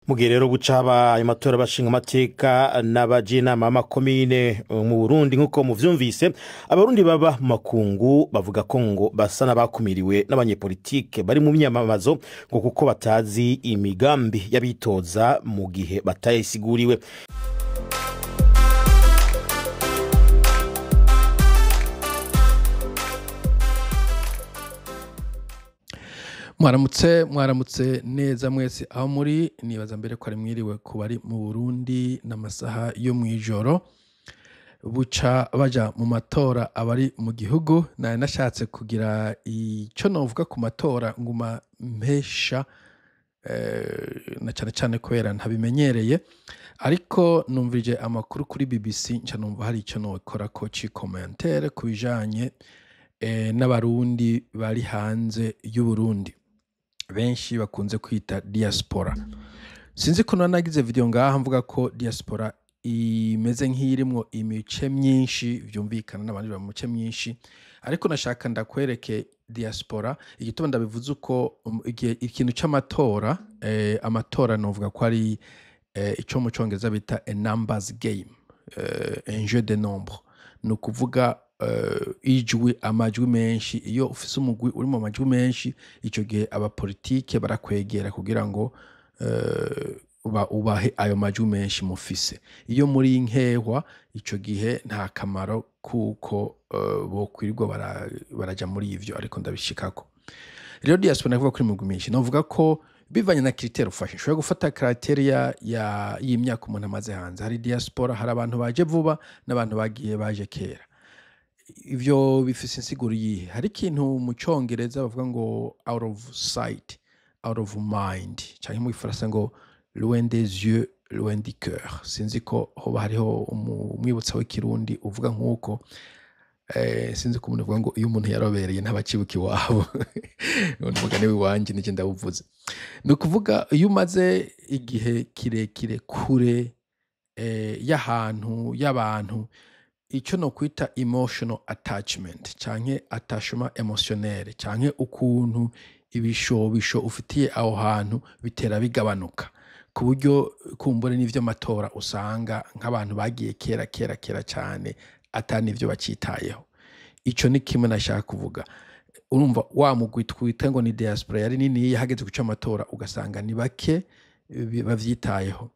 Mugihe rero gucaba ayo matora bashinga amateka n'abajinama b'amakomine mu Burundi nk'uko muvyumvise, abarundi baba mu makungu bavuga ko ngo basa n'abakumiriwe n'abanyepolitike bari mu myamamazo ngo kuko batazi imigambi y'abitoza mu gihe batayisiguriwe. Mwaramutse neza mwese aho muri, nibaza mbere ko ari mwiriwe ku bari mu Burundi n'amasaha yo mwijoro buca baja mu matora abari mu gihugu. Nari nashatse kugira ico novuga ku matora nguma mpesha na cane kubera ntabimenyereye, ariko numvirije amakuru kuri BBC nca numva hari ico nokora ko commentaire kubijanye n'abarundi bari hanze y'u Burundi benshi bakunze kwita diaspora. Sinzi ko nagize video ngaha mvuga ko diaspora imeze nk'irimwo imice myinshi, vyumvikana n'abandi ba mu mice myinshi, ariko nashaka ndakwereke diaspora igituma ndabivuze uko ikintu c'amatora. Amatora novuga ko ari ico mu Congereza bita a numbers game, un jeu de nombre, no kuvuga amajwi menshi. Iyo ufise umugwi uri mu majwi menshi, ico gihe abapolitike barakwegera kugira ngo ubahe ayo majwi menshi mufise. Iyo muri nkehwa, ico gihe nta kamaro kuko bokwirirwa baraja muri ivyo, ariko ndabishikako. Rero diaspora navuga kuri mugwi menshi, novuga ko bivanye na critère ufashe. Ushobora gufata criteria y'imyaka umuntu amaze hanze. Hari diaspora, hari abantu baje vuba n'abantu baje kera. Ivyo bifise insiguro yihe? Hari ikintu mu Congereza bavuga ngo out of sight, out of mind, canke mu Gifaransa ngo loin des yeux, loin du cœur. Sinzi ko hoba hariho umwibutsa w'ikirundi uvuga nk'uko. Sinzi ko umuntu avuga ngo iyo umuntu yarobereye ntabacibuka iwabo. Umugani w'iwanje nije ndawuvuze. Ni ukuvuga iyo umaze igihe kirekire kure y'abantu, ico no kwita emotional attachment canke attachement émotionnel, canke ukuntu ibishobisho ufitiye aho hantu bitera bigabanuka, ku buryo kumbure n'ivyo matora usanga nk'abantu bagiye kera cane atani ivyo bacitayeho. Ico ni kimwe nashaka kuvuga. Urumva wa mugwi twita ngo ni diaspora yari nini, yahageze guca amatora ugasanga ni bake bavyitayeho.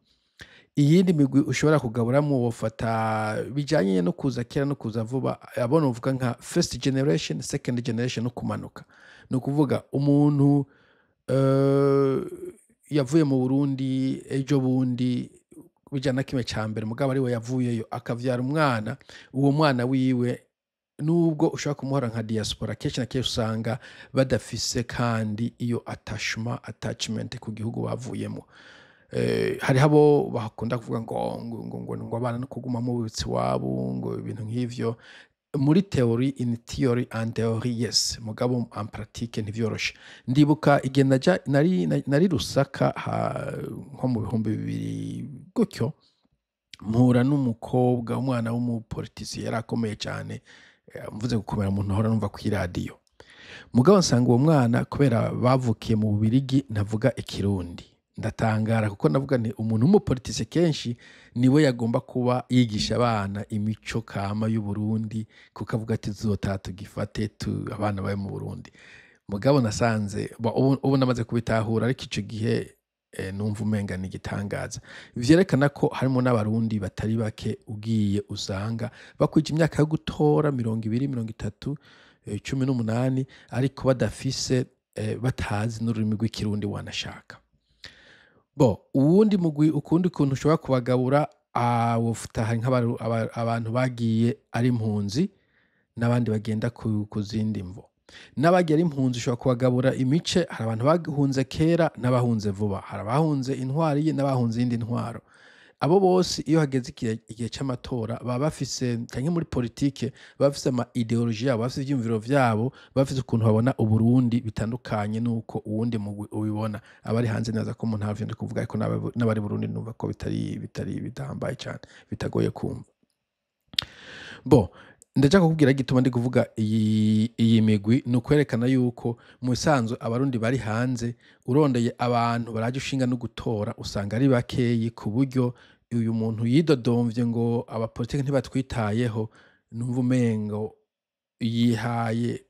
Iyindi migwi ushobora kugaburamwo wofata bijanye no kuza kera no kuza vuba, abona uvuga nka first generation, second generation no kumanuka. No kuvuga umuntu yavuye mu Burundi ejo bundi bijana kimwe ca mbere, mugabo ari we yavuyeyo akavyara umwana. Uwo mwana wiwe nubwo ushaka kumuhora nka diaspora, kenshi na kenshi usanga badafise kandi iyo attachment ku gihugu bavuyemo. Hariho abo bakunda kuvuga ngo abana no kuguma mu bubitsi wabo, ngo ibintu nk'ivyo muri in theory and theory yes, mugabo en pratique ntivyoroshe. Ndibuka igihe nari Rusaka nko mu 2000 gutyo, mpura n'umukobwa, umwana w'umupolitisi yari akomeye cane. Mvuze gukomera umuntu ahora numva kuri radio, mugabo nsanga uwo mwana kubera bavukiye mu Bubirigi ntavuga ikirundi. Ndatangara kuko navuga nti umuntu w'umupolitisi kenshi niwe yagomba kuba yigisha abana imico kama y'u Burundi, kuko avuga ati tuzotaha tugifate abana bawe mu Burundi. Mugabo nasanze ubu namaze kubitahura, ariko ico gihe numva umenga ni igitangaza. Vyerekana ko harimo n'abarundi batari bake ugiye usanga bakwije imyaka yo gutora 20, 30, 18, ariko badafise batazi n'ururimi rw'ikirundi wanashaka. Uwundi mugwi ukundi kuntu ushobora kubagabura, wofuta hari nk'abantu bagiye ari impunzi n'abandi bagenda ku zindi mvo. N'abagiye ari impunzi ushobora kubagabura imice. Hari abantu bahunze kera n'abahunze vuba, hari abahunze intwari n'abahunze iyindi ntwaro. Abo bose iyo hageze igihe c'amatora baba bafise, canke muri politike baba bafise ama ideologie yabo, bafise ivyumviro vyabo, bafise ukuntu babona Uburundi bitandukanye nuko uwundi mugwi ubibona. Abari hanze neza ko umuntu havyo ndi kuvuga, ariko n'abari Burundi numva ko bitari bidahambaye cane, bitagoye kumva. ndaja kukubwira gituma ndi kuvuga iyi migwi ni ukwerekana yuko mu bisanzwe abarundi bari hanze urondeye abantu baraje ushinga no gutora usanga ari bakeyi ku buryo uyu muntu yidodomvye ngo abapolitiki ntibatwitayeho numva umengo yihaye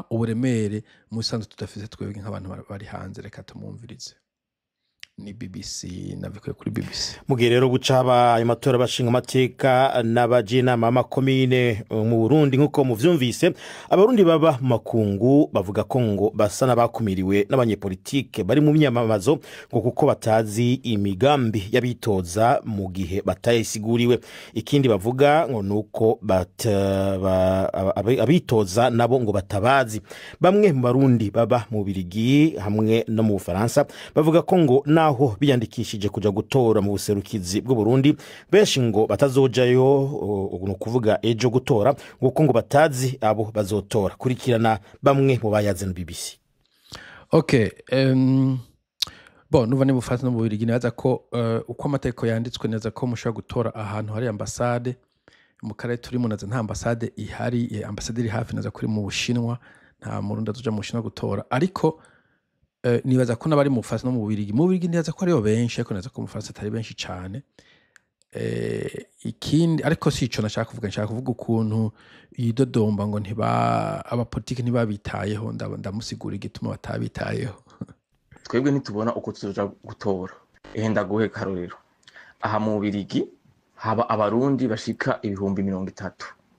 uburemere mu bisanzwe tudafite twebwe nk'abantu bari hanze. Reka tumwumvirize. Ni BBC, nabikuye kuri BBC. Mugihe rero gucaba ayo matora bashinga amateka n'abajinama b'amakomine mu Burundi nk'uko muvyumvise, abarundi baba mu makungu bavuga ko ngo basa n'abakumiriwe n'abanyepolitike bari mu myamamazo ngo kuko batazi imigambi y'abitoza mu gihe batayisiguriwe. Ikindi bavuga ngo nuko abitoza nabo ngo batabazi. Bamwe mu barundi baba mu Birigi hamwe no mu Bufaransa bavuga ko ngo aho biyandikishije kuja gutora mu buserukizi bw'u Burundi benshi ngo batazojayo no kuvuga ejo gutora nguko ngo batazi abo bazotora. Kurikirana bamwe mu bayaze BBC. Okay, nuva ni Bufaransa no mu Birigi naza ko uko amategeko yanditswe neza ko mushaka gutora ahantu hari ambassade mu karere turimo naza nta ambassade ihari, ambassade iri hafi naza kuri mu Bushinwa, nta murundi azoja mu Bushinwa gutora. Ariko nibaza ko nabari mu Bufaransa no mu Birigi nibaza ko ariyo benshi, ariko naza ko mu Bufaransa atari benshi cyane. Ikindi ariko si ico nashaka kuvuga ukuntu yidodomba ngo abapolitiki ntibabitayeho. Ndamusigura igituma batabitayeho. Twebwe nitubona uko tuzoja gutora, ndaguhe karorero. Aha mu Birigi haba abarundi bashika 30,000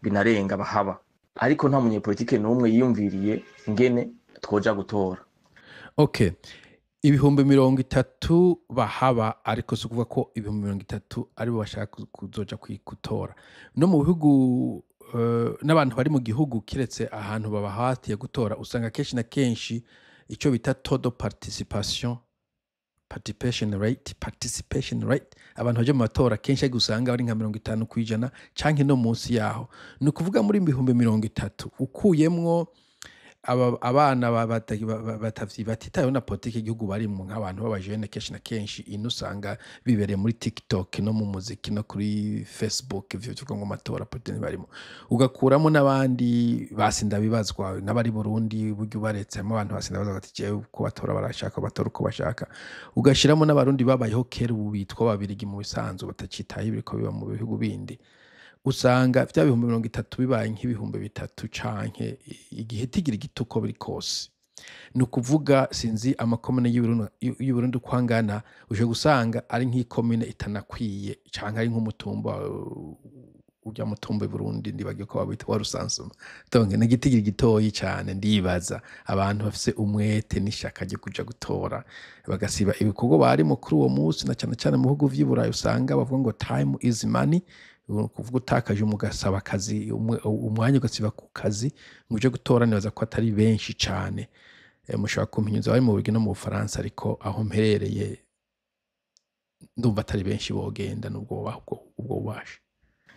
binarenga bahaba, ariko nta munyepolitike n'umwe yiyumviriye ngene twoja gutora. Okay, 30,000 bahaba, ariko si ukuvuga ko 30,000 aribo bashaka kuzoja gutora. No mu bihugu n'abantu bari mu gihugu kiretse ahantu babahatiye gutora usanga kenshi na kenshi ico bita todo participation rate abantu baje mu matora kenshi gusanga bari nka 50% canke no munsi yaho. Ni ukuvuga muri 30,000 ukuyemwo abana batitayeho na politiki y'igihugu barimo nk'abantu b'abajene kenshi na kenshi inusanga bibereye muri TikTok no mu muziki no kuri Facebook, ivyo tuvuga ngo matora politiki barimo. Ugakuramo n'abandi basinda bibazwa n'abari Burundi buryo baretsemo abantu basinda baza bati jewe ko batora barashaka batora uko bashaka. Ugashiramo n'abarundi babayeho kera ubu bitwa babirigi mu bisanzwe batacitaye ibiriko biba mu bihugu bindi. Usanga vya 30,000 bibaye nk'ibihumbi 3 canke igihe tigira igituko biri kose. Ni ukuvuga sinzi amakomune y'Uburundi kwangana uje gusanga ari nk'ikomune itanakwiye canke ari nk'umutumba ujya mutumba Burundi ndibagiye ko babita wa Rusansuma. Donc n'igitigira gitoyi cyane ndibaza abantu bafise umwete n'ishaka ryo kuja gutora bagasiba ibikorwa bari mu kuri uwo munsi, na cyane mu bihugu vy'Iburayi usanga bavuga ngo time is money. Kuvuga utakaje umugasaba akazi umwanya ugasiba ku kazi nguje gutora. Nibaza ko atari benshi cyane, mushaka kumpinyuza bari mu Birigi no mu Bufaransa, ariko aho mperereye ndumva atari benshi bogenda nubwo ubasha.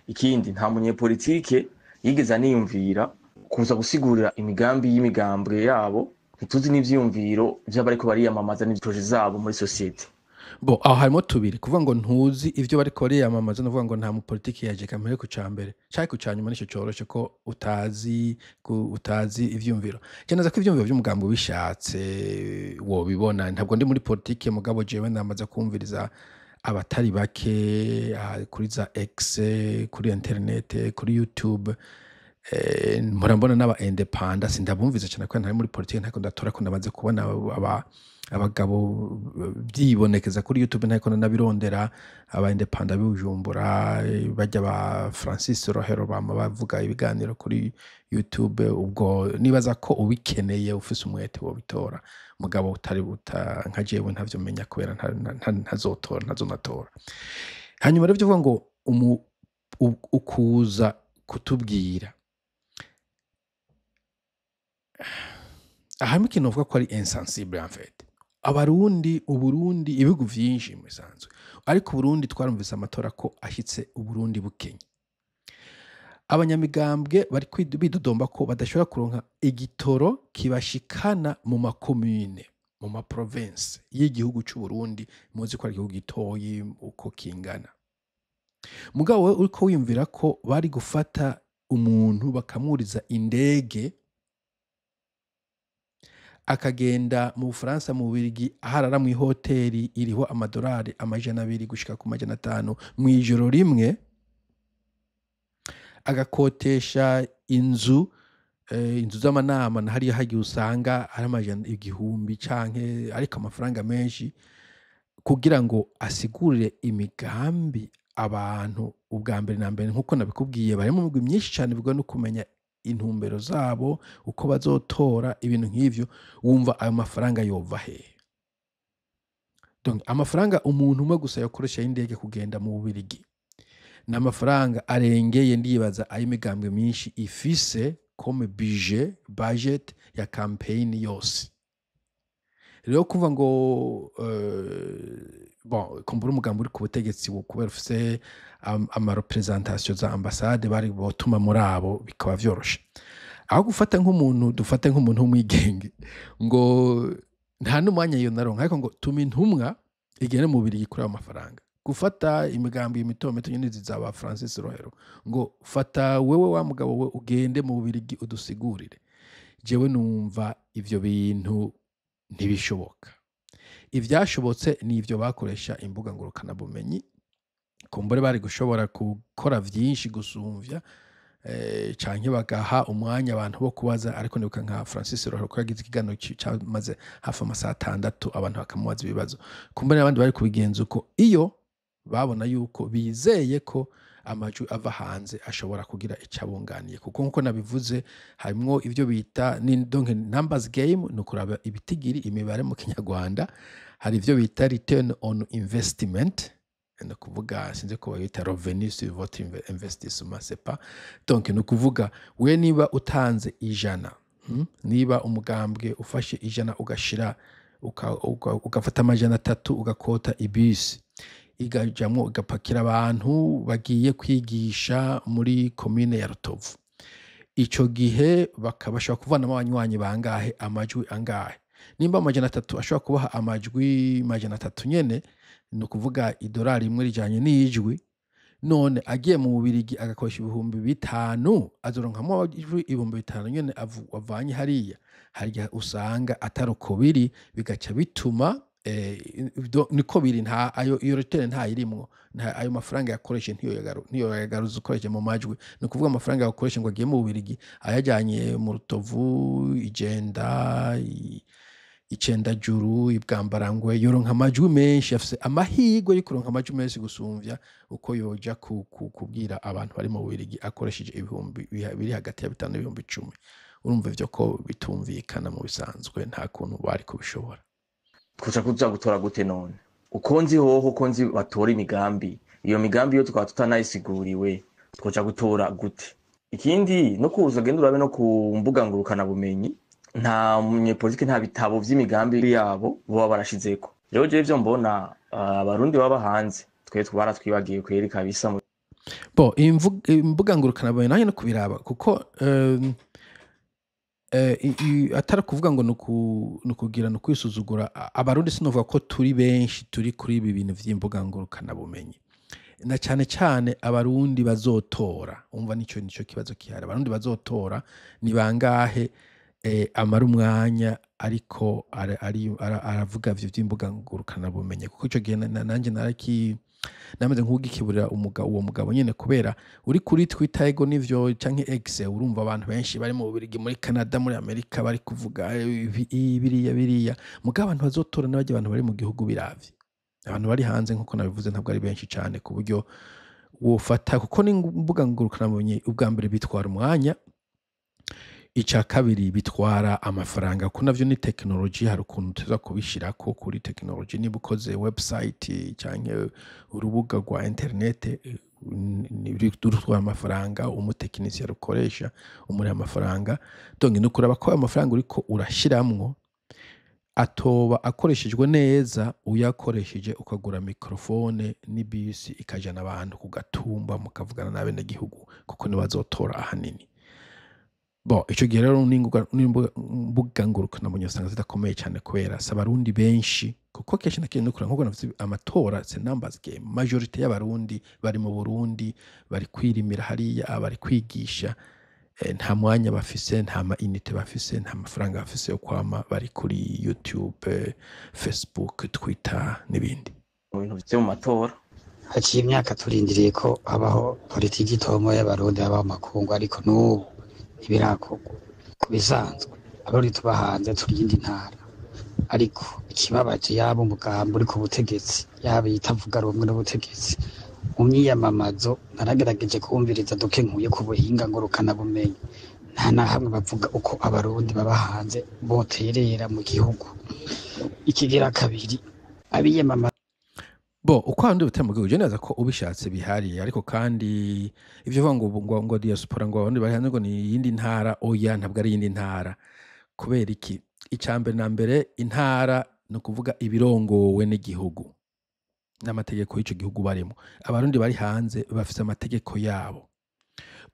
Ikindi nta munyepolitike yigeze aniyumvira kuza gusigurira imigambi y'imigambwe yabo, ntituzi n'ivyiyumviro vy'abariko bariyamamaza n'ibitoje zabo muri societe. Aho harimo tubiri kuvuga ngo ntuzi ivyo bariko bariyamamaza no kuvuga ngo nta mu politiki yaje kamere ku cambere cyari ku cyanyuma nico coroshe ko utazi ivyumviro. Cyenaza ko ivyumviro by'umugambo bishatse wo bibona. Ntabwo ndi muri politiki mugabo jewe ndamaze kumviriza abatari bake kuri za X, kuri internet, kuri YouTube. Mbona n'aba independent sindabumviza cyane ko ntari muri politiki, ntako ndatora ko ndamaze kubona abagabo byibonekeza kuri YouTube, ntako nabirondera aba independent b'Ubujumbura bajya ba Francis Rohero bavuga ibiganiro kuri YouTube. Ubwo nibaza ko ubikeneye ufise umwete wo bitora, mugabo utari nka jewe ntavyo menya kubera ntazonatora. Hanyuma rero byo ngo ukuza kutubwira ahamwe ikintu uvuga ko ari insensible en fait. Uburundi ibihugu vyinshi mu bisanzwe, ariko Burundi twarumvise amatora ko ashitse Uburundi bukenye. Abanyamigambwe bari bidodomba ko badashobora kuronka igitoro kibashikana mu makomune mu ma province y'igihugu cy'u Burundi. Muzi ko ari igihugu gitoyi uko kingana, mugabo we uriko wiyumvira ko bari gufata umuntu bakamuriza indege akagenda mu Bufaransa mu Bubiligi aharara mu ihoteli iriho amadolari 200 gushika ku 500 mu ijoro rimwe, agakotesha inzu z'amanama na hariya hagiye usanga ari amajana 1000 canke ariko amafaranga menshi, kugira ngo asigurire imigambi abantu ubwa mbere na mbere nk'uko nabikubwiye bari mu migwi myinshi cyane bigwa no kumenya intumbero zabo uko bazotora ibintu nk'ivyo. Wumva ayo mafaranga yova hehe? Donc amafaranga umuntu umwe gusa yakoresha y'indege kugenda mu Bubiligi na amafaranga arengeye ndibaza ayo migambwe myinshi ifise comme budget ya campaign yose. Rero kuva ngo kumbura umugambi uri ku butegetsi kubera ufise amarepresentation za ambassade bari botuma muri abo bikaba vyoroshe, aho gufata nk'umuntu dufate nk'umuntu w'umwigenge ngo nta n'umwanya yo naronka, ariko ngo tuma intumwa igene mu Bubiligi kuri ayo mafaranga. Gufata imigambi imito nyine zizaba Francis Rohero ngo fata wewe wa mugabo we ugende mu Bubiligi udusigurire. Jewe numva ivyo bintu ntibishoboka. Ivyashobotse ni ivyo bakoresha imbuga ngurukana bumenyi, kumbure bari gushobora gukora vyinshi gusumvya canke bagaha umwanya abantu bo kubaza, ariko nibuka nka Francis Rohero ko yagize ikiganiro cyamaze hafi amasaha 6 abantu bakamubaza ibibazo. Kumbure n'abandi bari kubigenza uko iyo babona yuko bizeye ko amajwi ava hanze ashobora kugira icabunganiye, kuko nkuko nabivuze harimwo ivyo bita donc numbers game, no kuraba ibitigiri imibare mu Kinyarwanda. Hari ivyo bita return on investment, no kuvuga sinze ko bayita revenu sur votre investissement, c'est pas donc no kuvuga we niba utanze 100, niba umugambwe ufashe 100 ugashira ugafata amajana 3 ugakota ibisi igajamwo ugapakira abantu bagiye kwigisha muri commune ya Rutovu, ico gihe bakabasha kuvanamo abanywanyi bangahe, amajwi angahe. Nimba amajana 3 ashobora kubaha amajwi majana 3 nyene, no kuvuga idolari imwe rijanye n'ijwi, none agiye mu Bubiligi agakoresha 5,000 azoronkamwo amajwi 5,000 nyene avanye hariya. Hariya usanga ataruko biri, bigaca bituma niko biri nta ayo iyo return nta irimwo, nta ayo mafaranga yakoreshe ntiyo yagaruza ukoreshe mu majwi. No kuvuga amafaranga yakoreshe ngo agiye mu Bubiligi ayajanye mu Rutovu, Icenda juru, Ibwambarangwe, yoronka amajwi menshi, afise amahirwe yo kuronka amajwi menshi gusumvya uko yoja kubwira abantu bari mu Bubiligi akoresheje ibihumbi biri hagati ya 5 n'ibihumbi 10. Urumva ivyo ko bitumvikana mu bisanzwe, nta kuntu bari kubishobora. Kuja kuza gutora gute none? Uko nzi hoho ko nzi batora imigambi, iyo migambi yo tukaba tutanayisiguriwe twoja gutora gute? Ikindi no kuza genda urabe no ku mbuga ngurukana bumenyi, nta munyepolitike nta bitabo vy'imigambi yabo boba barashizeko. Rero je ivyo mbona abarundi baba hanze twe baratwibagiye kweri kabisa. Imbuga ngurukana bumenyi nayo no kubiraba kuko atara kuvuga ngo nukugira no kwisuzugura abarundi. Sinovuga ko turi benshi turi kuri ibi bintu vy'imbuga ngurukana bumenyi, na cyane abarundi bazotora. Umva nico kibazo kihari, abarundi bazotora ni bangahe amara umwanya ariko aravuga vyo vy'imbuga ngurukana bumenyi, kuko ico gihe nanje namaze nk'ugikiburira uwo mugabo nyene, kubera uri kuri Twitter ego nivyo canke X, urumva abantu benshi bari mu Bubiligi, muri Canada, muri Amerika bari kuvuga biriya mugabo abantu bazotora n'abaje abantu bari mu gihugu biravye. Abantu bari hanze nkuko nabivuze ntabwo ari benshi cyane ku buryo wofata, kuko n'imbuga ngurukana bumenyi ubwa mbere bitwara umwanya, ica kabiri bitwara amafaranga, ko navyo ni technology. Hari ukuntu tuza kubishirako kuri technology, niba ukoze website canke urubuga rwa internet rutwara amafaranga, umutekinisiye rukoresha umuri amafaranga. Donc no kuraba ko amafaranga uriko urashiramwo atoba akoreshejwe neza, uyakoresheje ukagura mikrofone n'ibisi ikajana abantu kugatumba mukavugana n'abene gihugu, kuko nibazotora ahanini. bo ico gihe rero n'imbuga ngurukanabumenyi usanga zidakomeye cyane kubera si abarundi benshi kuko kenshi na kenshi nukura nkuko navuze amatora c'est numbers game majorité y'abarundi bari mu Burundi bari kwirimira hariya bari kwigisha nta mwanya bafise nta ma unité bafise nta mafaranga bafise yo kwama bari kuri YouTube Facebook Twitter n'ibindi mu bintu byo mu matora haciye imyaka turindiriye ko habaho politiki itomo y'abarundi habaho makungu ariko n'ubu ntibirakorwa ku bisanzwe abarundi tuba hanze turiyindi ntara ariko ikibabaje yaba umugambi uri ku butegetsi yaba yitavuga rumwe n'ubutegetsi mu myiyamamazo naragerageje kumviriza duke nkuye ku buhinga ngurukanabumenyi nta na hamwe bavuga uko abarundi baba hanze boterera mu gihugu ikigira kabiri abiyamamaza bo uko handi butema gihugu je neza ko ubishatse bihari ariko kandi ivyo ngo diaspora ngo abandi bari hanze ngo ni yindi ntara oya ntabwo ari yindi ntara kubera iki icambere na mbere intara no kuvuga ibirongowe n'igihugu n'amategeko y'ico gihugu barimo abarundi bari hanze bafite amategeko yabo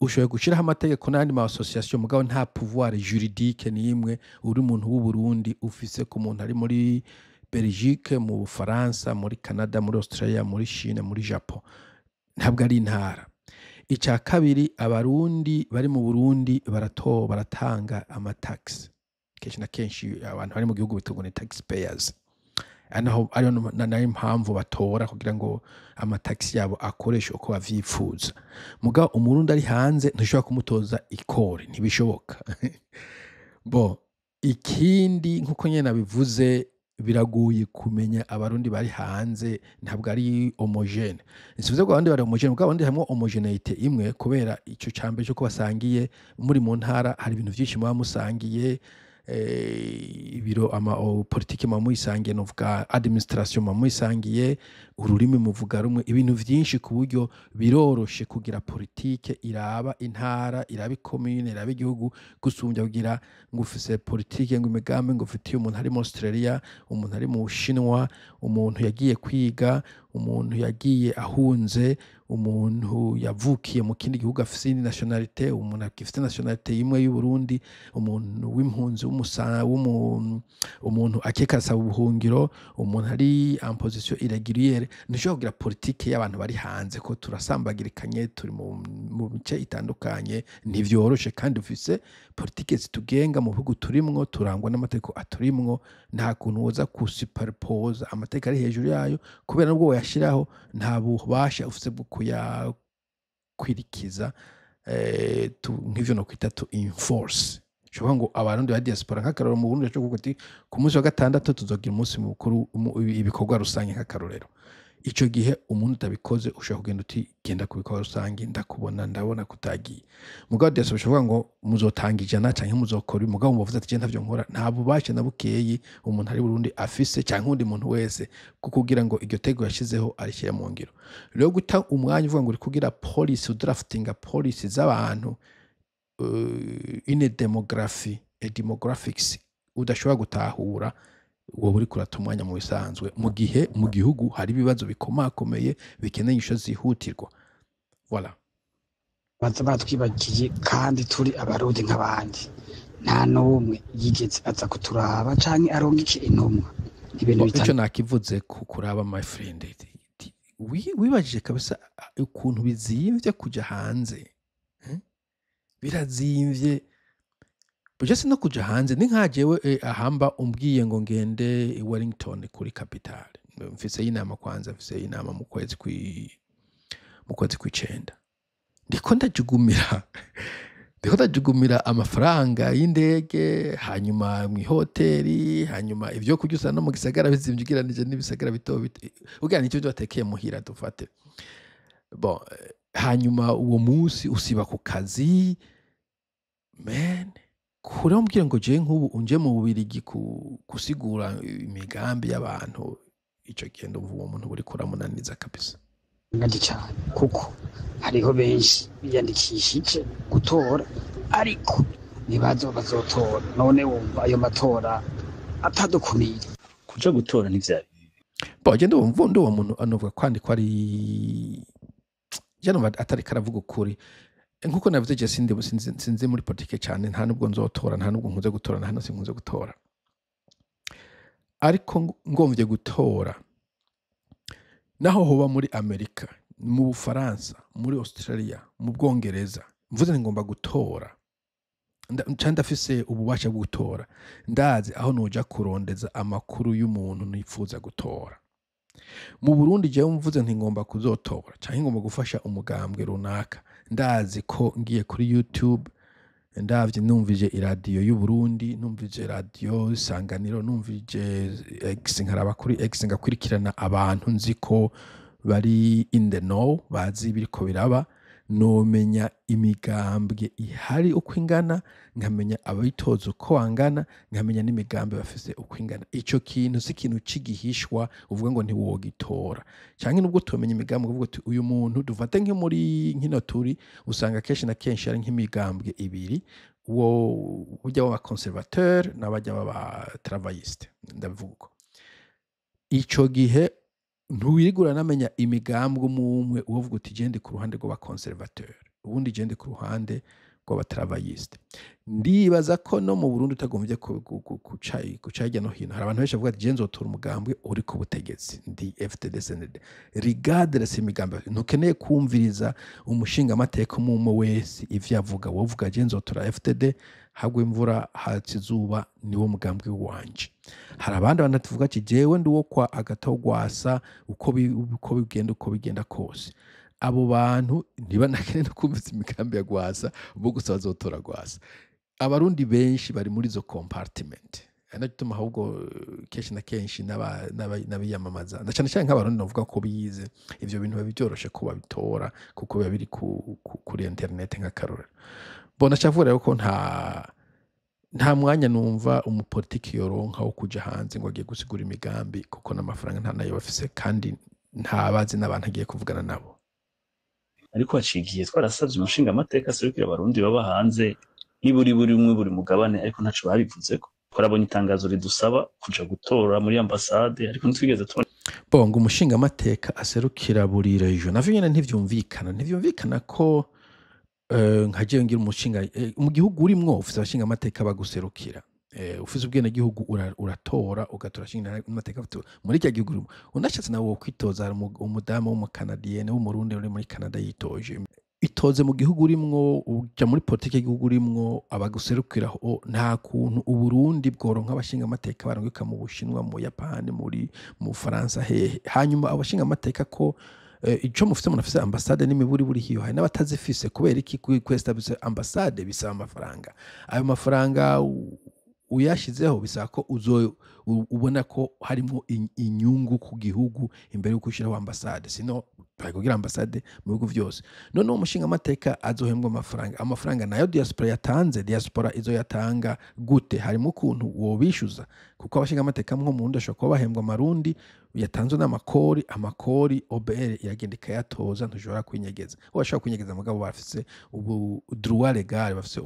ushoboye gushiraho amategeko n'andi ma association mugabo nta pouvoir juridique n'imwe uri umuntu w'u Burundi ufise ku muntu ari muri Belgique mu Bufaransa muri Canada muri Australia muri Chine muri Japan ntabwo ari intara icya kabiri abarundi bari mu Burundi baratanga amatax kenshi na kenshi abantu bari mu gihugu bitugwa ni taxpayers anaho ariyo nayo impamvu batora kugira ngo amataxi yabo akoreshe uko bavyifuza mugabo umurundi ari hanze ntushobora kumutoza ikori ntibishoboka bo ikindi nkuko nyene nabivuze biragoye kumenya abarundi bari hanze ntabwo ari homogene nsivuze ko abandi bari homogene mugabo abandi hamwe homogeneite imwe kubera ico cambe cyo kubasangiye muri mu ntara hari ibintu byinshi muba musangiye ibiro politiki muyisangiye novuga administration muyisangiye ururimi muvuga rumwe ibintu byinshi ku buryo biroroshe kugira politike iraba intara iraba commune iraba igihugu gusumbya kugira ngo ufise politike ngo imigambi ngo ufitiye umuntu ari mu Australia umuntu ari mu Shinwa umuntu yagiye kwiga umuntu yagiye ahunze umuntu yavukiye mu kindi gihugu afise indi nationalité umuntu afite nationalité imwe y'u Burundi umuntu w'impunzi umuntu akekasa ubuhungiro umuntu ari en position irrégulière nishobora kugira politike y'abantu bari hanze ko turasambagirikanye turi mu bice itandukanye ntivyoroshe kandi ufise politike zitugenga mu bihugu turimwo turangwa n'amategeko aturimwo nta kuntu woza kusuperpose amategeko ari hejuru yayo kubera nubwo yashiraho nta bubasha ufise bwo kwirikiza nk'ivyo no kwita to enforce shoba ngo abarundi ba diaspora nk'akarorero mu Burundi cyo kuko ku munsi wa gatandatu tuzogira umunsi mukuru ibikorwa rusange nk'akarorero ico gihe umuntu utabikoze ushobora kugenda uti genda ku bikorwa rusange ndabona kutagiye mugabo diaspora ushobora ngo muzotanga ijana canke muzokora mugabo muvuze ati je ntavyo nkora nta bubasha na bukeyi umuntu ari Burundi afise canke undi muntu wese kugira ngo iryo tego yashizeho arishyire mu ngiro rero guta umwanya uvuga ngo uri kugira policy draftinga policy z'abantu une demographie et demographics udashobora gutahura uwo buri kuratumwanya mu bisanzwe mu gihe mu gihugu hari ibibazo bikomakomeye bikeneye isho zihutirwa voilà baza batwibagiye kandi turi abarundi nk'abandi nta n'umwe yigeze aza kuturaba canke aronka iki intumwa ibintu bityo nakivuze kuraba my friend wibajije kabisa ukuntu bizimvye kuja hanze birazimvye bujese no kuja hanze ni nkajewe ahamba umbwiye ngo ngende i Wellington kuri capital mfise inama kwanza mfise inama mu kwezi kw'icenda ndiko ndajugumira amafaranga y'indege hanyuma mu hoteli hanyuma ivyo kurya no mu gisagara bizimvye ugereranije n'ibisagara bito ugira nicyo batekeye muhira dufate bon hanyuma uwo munsi usiba ku kazi man kure mbwira ngo je nk'ubu unje mu Bubirigi gusigura imigambi y'abantu ico gendo uwo muntu buri kuramunaniza kabisa ngandi cyane kuko hariho benshi biyandikishije gutora ariko nibazo bazotora none wumva ayo matora atadukumira kuja gutora nivyabi bo je uwo muntu anovuga kwandikwa ari jano atari karavuga ukuri nkuko navuze je sinzi muri politike cyane, nta nubwo nzotora, nta nubwo nkunze gutora, nta nubwo nkunze gutora, ariko ngomvye gutora naho hoba muri Amerika, mu Bufaransa, muri Australia, mu Bwongereza, mvuze ni ngomba gutora ndafise ububasha bwo gutora, ndazi aho noja kurondeza amakuru y'umuntu nifuza gutora. Mu Burundi jewe mvuze nti ngomba kuzotora canke ngomba gufasha umugambwe runaka, ndazi ko ngiye kuri YouTube ndavye numvije iradiyo y'u Burundi, numvije radio Isanganiro, numvije X, nkaraba kuri X ngakurikirana abantu nzi ko bari in the know, bazi biriko biraba, nomenya imigambwe ihari uko ingana, nkamenya abayitoza uko bangana, nkamenya n'imigambi bafise uko ingana. Ico kintu si ikintu c'igihishwa uvuga ngo ntiwogitora, canke nubwo tumenya imigambi uvuga uti uyu muntu dufate muri nkino turi, usanga kenshi na kenshi ari nk'imigambwe ibiri, uwo ujya w'aba conservateur n'abajya b'aba travailliste, ndabivuga uko. Ico gihe ntuwirigura namenya imigambwe umwe uvuga uti je ndi ku ruhande rw'aba conservateur, ubundi je ndi ku ruhande rw'aba travailliste. Ndibaza ko no mu Burundi utagomvye kuca hirya no hino, hari abantu benshi bavuga ati je nzotora umugambwe uri ku butegetsi, ndi FDD CNDD, regardless imigambwe. Ntukeneye kumviriza umushinga amateka umwe wese ivyo avuga, wovuga je nzotora FDD, hagwe imvura hatse izuba niwo mugambwe wanje. Hari abandi bantu tuvuga ati jewe ndi wo kwa Agatogwasa, uko bigenda kose. Abo bantu ntibanakene no kumvise imigambi ya Gwasa, bo gusa bazotora Gwasa. Abarundi benshi bari muri zo compartment, anatuma ahubwo kenshi na kenshi n'abiyamamaza, ndacane cyane nk'abarundi navuga ko bize ivyo bintu babyoroshe ko babitora, kuko biba biri kuri internet nk'akarorero. Bona cyavuga ko nta mwanya numva umupolitiki yoronka wo kuja hanze ngo agiye gusigura imigambi, kuko n'amafaranga nta nayo bafise, kandi nta bazi n'abantu agiye kuvugana nabo. Ariko hacigiye twarasavye umushinga amateka serukira abarundi baba hanze buri mugabane, ariko ntaco babivuzeko. Twarabonye itangazo ridusaba kuja gutora muri ambassade, ariko ntitwigeze tubona bongo umushinga amateka aserukira buri region. Navyo nyene ntivyumvikana ko nkaje ngira umushinga mu gihugu urimwo ufise abashinga amateka baguserukira, ufise ubwene gihugu uratora ugatora shinga amateka muri cya gihugu. Unashatse nawe kwitoza umudamu w'umukanadienne w'umurundi uri muri Canada yitoje, itoze mu gihugu urimwo, uja muri politike y'igihugu urimwo, abaguserukiraho. Nta kuntu Uburundi bworonka abashinga amateka barungika mu Bushinwa, mu Yapani, mu Faransa, hehe. Hanyuma abashinga amateka ko ico mufise munafise ambassade n'imiburi hiyo, hari n'abatazifise. Kubera iki kwestablish ambassade bisaba amafaranga? Ayo mafaranga uyashizeho bisaba ko ubona ko harimo inyungu ku gihugu imbere yo gushiraho ambassade, sino kugira ambassade mu bihugu vyose. None umushinga amateka azohembwa amafaranga nayo diaspora yatanze. Diaspora izo yatanga gute? Harimo ukuntu wobishuza, kuko abashinga amateka mwo mu Burundi ashobora kuba bahembwa amarundi yatanzwe n'amakori OBR iragenda ikayatoza, ntushobora kwinyegeza. Washobora kwinyegeza mugabo bafise ubu droit legal, bafise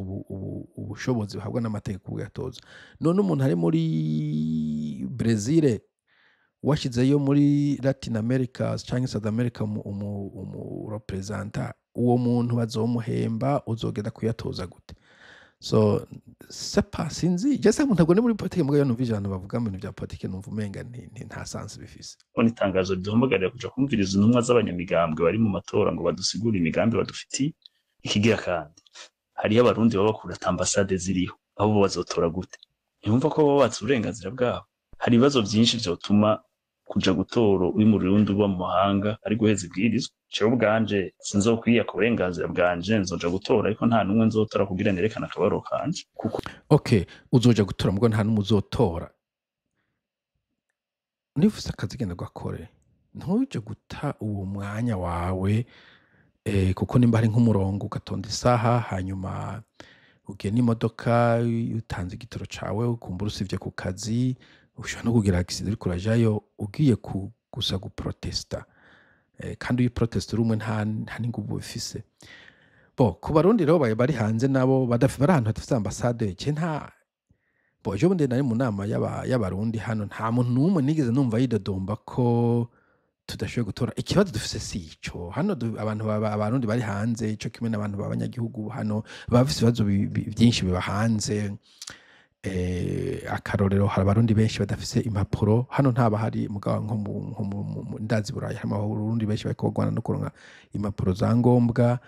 ubushobozi buhabwa n'amategeko kuyatoza. None umuntu ari muri Brazil washizeyo muri Latin America cyangwa South America representa, uwo muntu bazomuhemba, uzogenda kuyatoza gute? So sepa sinzi jesa muntu ntabwo ni muri politike, mugabo numva ijana bavuga mu bintu bya politike, numva umenga nta sansi bifise. Oni tangazo riduhamagarira kuja kumviriza intumwa z'abanyamigambwe bari mu matora ngo badusigure imigambi badufitiye. Ikigira kandi hariyo abarundi baba kuri ambassade ziriho, abo bazotora gute? Ntibumva ko baba batse uburenganzira bwabo. Hari ibibazo byinshi vyotuma kuja gutora uri mu Burundi uba mu mahanga ari guheza ibwirizwa. Cyo bwanje sinzokwiya ku burenganzira bwanje, nzoja gutora, ariko nta numwe nzotora kugira nerekana akabaro kanje. Okay, uzoja gutora mugabo nta numwe uzotora. Nifuse akazi genda gakore, ntuje guta uwo mwanya wawe, kuko nimba hari nk'umurongo ugatonda isaha, hanyuma ugiye n'imodoka utanze igitoro cawe, ukumbura usivye ku kazi, ushobora no kugira accident uri kurajayo ugiye gusa guprotesta, kandi uyu protest rumwe nta n'ingubu bifise. Ku Barundi rero bari hanze nabo bari ahantu hadafite ambassade, ejo bundi nari mu nama y'abarundi hano, nta muntu n'umwe nigeze numva yidodomba ko tudashoboye gutora ikibazo dufise si ico hano abantu abarundi bari hanze ico kimwe n'abantu b'abanyagihugu hano bafise ibibazo byinshi biba hanze akarorero hari abarundi benshi badafise impapuro hano ntaba hari mugabo nko mu ndazi burayi hari abarundi benshi bariko bagwana no kuronka impapuro za ngombwa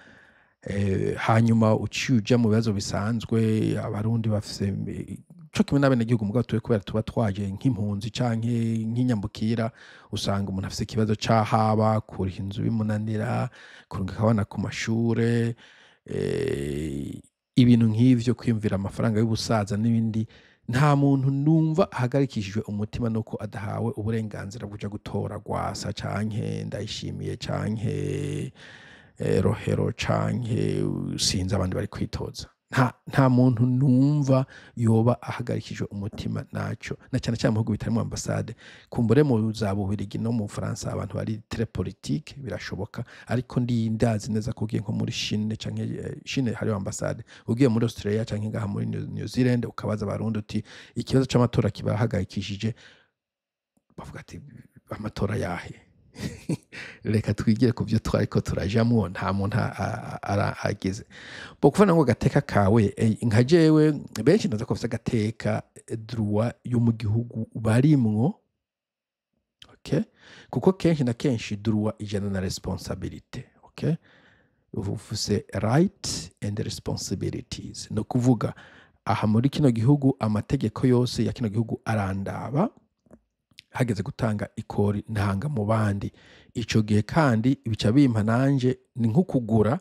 hanyuma uciye mu bibazo bisanzwe abarundi bafise cyo kimwe n'abenegihugu mugabo tuwe kubera tuba twaje nk'impunzi canke nk'inyambukira usanga umuntu afise ikibazo c'ahaba kuriha inzu bimunanira kurungika abana ku mashure ibintu nk'ivyo kwiyumvira amafaranga y'ubusaza n'ibindi nta muntu numva ahagarikishijwe umutima nuko adahawe uburenganzira buja gutora Rwasa canke Ndayishimiye canke Rohero canke sinzi abandi bari kwitoza nta muntu numva yoba ahagarikijwe umutima naco na cyane cyane mu bihugu bitarimo ambasade kumbure mu za Bubiligi no mu Faransa abantu bari très politique birashoboka ariko ndazi neza ko ugiye nko muri Chine canke Chine hari ambasade ugiye muri Australia canke ngaha muri New Zealand ukabaza abarundi uti ikibazo c'amatora kibahagarikishije bavuga ati amatora yahe reka twigire ku byo twariko turajamwo nta muntu arahageze bo kuvana ngo gateka kawe nka jewe benshi ndaza ko bafite gateka droit yo mu gihugu barimwo okay kuko kenshi na kenshi droit ijana na responsibility okay ufuse right and responsibilities no kuvuga aha muri kino gihugu amategeko yose ya kino gihugu arandaba hageze gutanga ikori ntanga mu bandi ico gihe kandi bica bimpa nanje ni nko kugura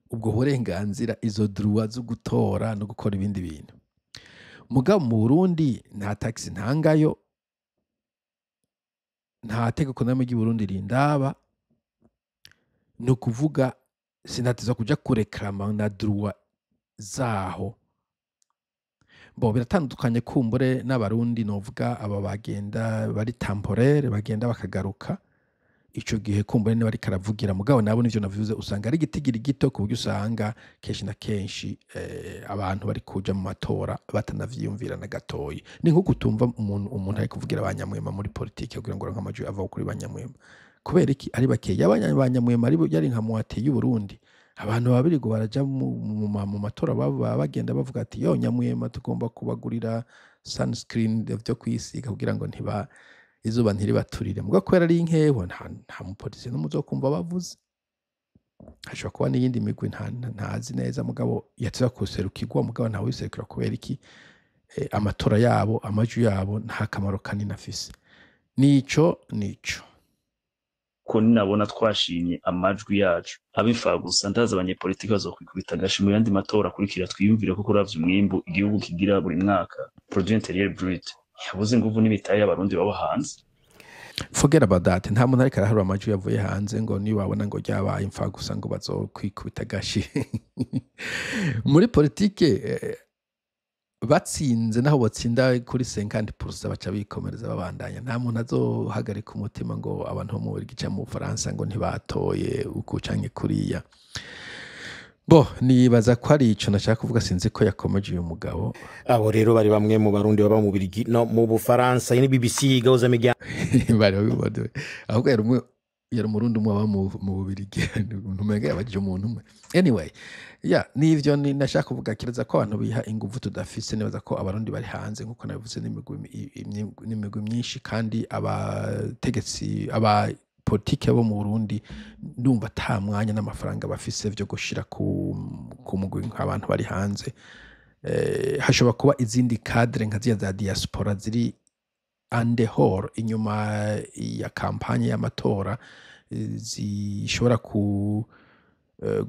ubwo burenganzira izo droit zo gutora no gukora ibindi bintu mugabo mu Burundi nta taxi ntangayo nta tegeko namwe ry'i Burundi rindaba no kuvuga sinatiza kuja kureklama na droit zaho bo biratandukanye kumbure n'abarundi novuga aba bagenda bari temporaire bagenda bakagaruka ico gihe kumbure ne bari karavugira mugabo nabo nivyo navuze usanga ari gitigiri gito ku buryo usanga kenshi na kenshi abantu bari kuja mu matora batanavyiyumvira na gatoyi ni nko kutumva umuntu ari kuvugira abanyamwema muri politike kugira ngo nk'amajwi ava kuri banyamwema kubera iki ari bakeya abanyamwema ari yari nka muwate y'u Burundi abantu babirigo baraja mu matora baba bagenda bavuga ati yo nyamwema tugomba kubagurira sunscreen byo kwisiga kugira ngo izuba ntiribaturire muga kwera ari inkeho nta mupolisi n'umuzokumva bavuze hashobora kuba n'iyindi migwi ntazi neza mugabo yatsa kuserukirwa mugabo ntawe wiserukira kubera iki amatora yabo amaju yabo nta kamaro kanini afise nico ko ninabona twashimye amajwi yacu abifa gusa ndaza abanyepolitiki bazokwikubita gashi mu yandi matora kurikira twiyumvire ko kuravya umwimbu igihugu kigira buri mwaka produit intérieur brut yabuze nguvu n'ibitaye y'abarundi baba hanze forget about that nta muntu ariko araharura amajwi yavuye hanze ngo ni wabona ngo ryabaye imfa gusa ngo bazokwikubita gashi muri politike batsinze naho batsinda kuri 50% baca bikomereza babandanya nta muntu azohagarika umutima ngo abantu mu gice mu Faransa ngo ntibatoye uko canke kuriya bo nibaza ko ari ico nashaka kuvuga sinzi ko yakomeje uyu mugabo abo rero bari bamwe mu barundi baba mu Bubiligi no mu Bufaransa ni BBC gauza media bari babibode ahubwo yari umurundi umwe aba mu Bubiligi ntumenge yabajije umuntu umwe anyway nivyo nashaka kuvuga kireza ko abantu biha ingufu tudafise nibaza ko abarundi bari hanze nkuko nabivuze n'imigwi myinshi kandi abategetsi politike bo mu Burundi ndumva ta mwanya n'amafaranga bafise byo gushira ku mugwi nk'abantu bari hanze hashobora kuba izindi cadre nka za diaspora ziri andehor inyuma ya kampanye y'amatora zishobora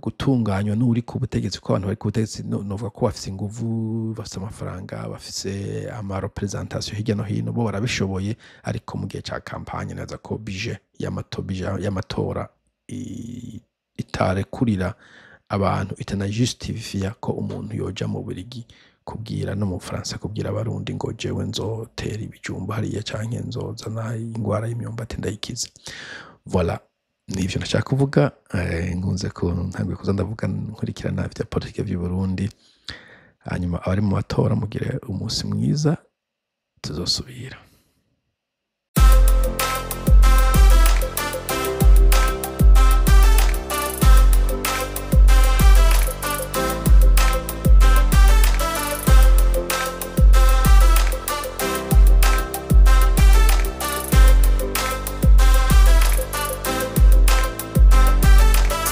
gutunganywa n'uri ku butegetsi ko abantu bari ku butegetsi novuga ko bafise inguvu bafise amafaranga bafise ama representation hirya no hino bo barabishoboye ariko mu gihe ca kampanye naza ko budget y'amatora itarekurira abantu itanajustifia ko umuntu yoja mu Bubiligi kubwira no mu Faransa kubwira abarundi ngo jewe nzotera ibijumba hariya canke nzozana ingwara y'imyumbati ndayikiza voilà nivyo nashaka kuvuga nkunze ko ntangwe kuza ndavuga nkurikirana vya politike by'u Burundi hanyuma abari mu matora mugire umunsi mwiza tuzosubira